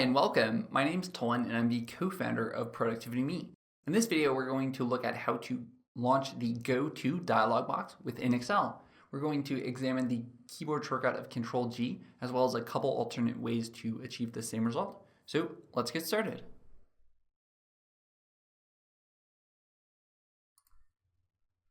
and welcome. My name's Tolan and I'm the co-founder of Productivity Me. In this video, we're going to look at how to launch the Go-To Dialog Box within Excel. We're going to examine the keyboard shortcut of Ctrl G, as well as a couple alternate ways to achieve the same result. So let's get started.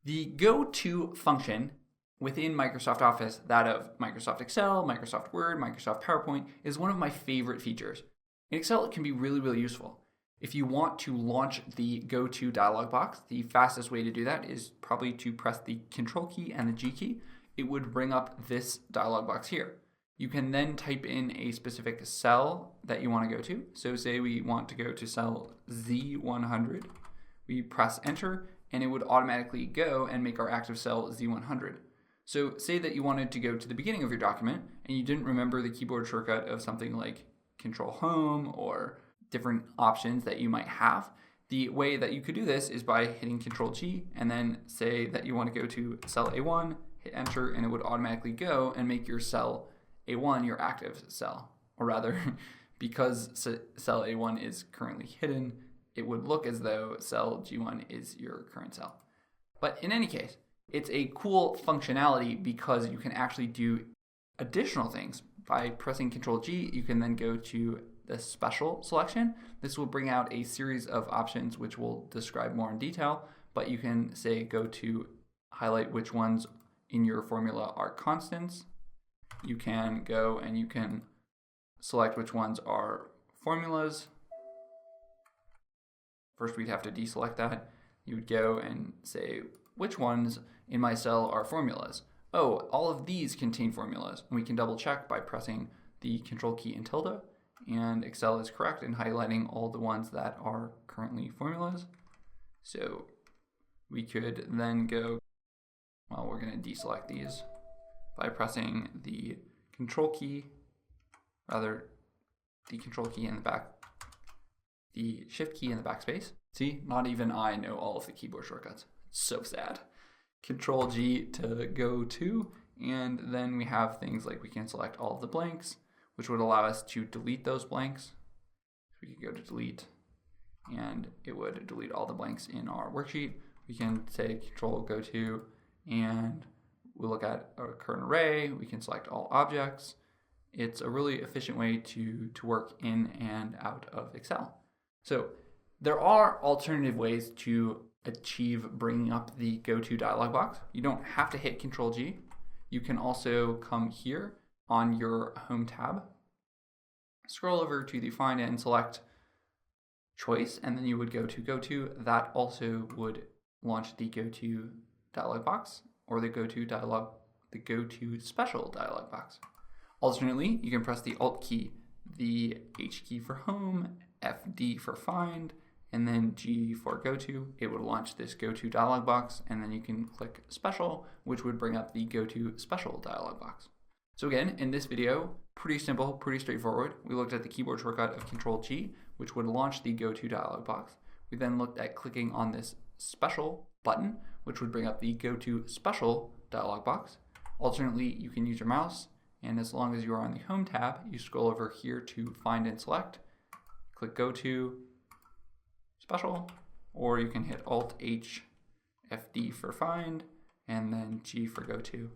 The Go-To function within Microsoft Office, that of Microsoft Excel, Microsoft Word, Microsoft PowerPoint, is one of my favorite features. In Excel, it can be really useful. If you want to launch the Go-To dialog box, the fastest way to do that is probably to press the Control key and the G key. It would bring up this dialog box here. You can then type in a specific cell that you want to go to. So say we want to go to cell Z100. We press Enter, and it would automatically go and make our active cell Z100. So say that you wanted to go to the beginning of your document and you didn't remember the keyboard shortcut of something like Control Home or different options that you might have. The way that you could do this is by hitting Control G and then say that you want to go to cell A1, hit Enter, and it would automatically go and make your cell A1 your active cell. Or rather, because cell A1 is currently hidden, it would look as though cell G1 is your current cell. But in any case, it's a cool functionality because you can actually do additional things. By pressing Ctrl G, you can then go to the special selection. This will bring out a series of options which we'll describe more in detail, but you can say go to highlight which ones in your formula are constants. You can go and you can select which ones are formulas. First, we'd have to deselect that. You would go and say which ones in my cell are formulas. Oh, all of these contain formulas. And we can double check by pressing the Control key and tilde. And Excel is correct in highlighting all the ones that are currently formulas. So we could then go, well, we're going to deselect these by pressing the Control key, rather the Control key in the back, the Shift key in the backspace. See, not even I know all of the keyboard shortcuts. So sad. Control G to go to, and then we have things like we can select all of the blanks, which would allow us to delete those blanks. So we could go to delete, and it would delete all the blanks in our worksheet. We can say Control go to, and we'll look at our current array. We can select all objects. It's a really efficient way to work in and out of Excel. So there are alternative ways to achieve bringing up the Go-To dialog box. You don't have to hit Control G. You can also come here on your Home tab, scroll over to the Find and select choice, and then you would go to Go-To. That also would launch the Go-To dialog box or the Go-To special dialog box. Alternately, you can press the Alt key, the H key for Home, FD for Find, and then G for Go-To. It would launch this Go-To dialog box, and then you can click Special, which would bring up the Go-To special dialog box. So again, in this video, pretty simple, pretty straightforward. We looked at the keyboard shortcut of Control G, which would launch the Go-To dialog box. We then looked at clicking on this Special button, which would bring up the Go-To special dialog box. Alternately, you can use your mouse, and as long as you are on the Home tab, you scroll over here to Find and Select, click Go-To Special, or you can hit Alt H, FD for Find, and then G for Go-To.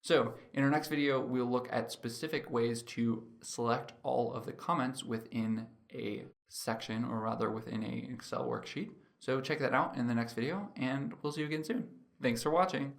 So in our next video, we'll look at specific ways to select all of the comments within a section, or rather within an Excel worksheet. So check that out in the next video, and we'll see you again soon. Thanks for watching.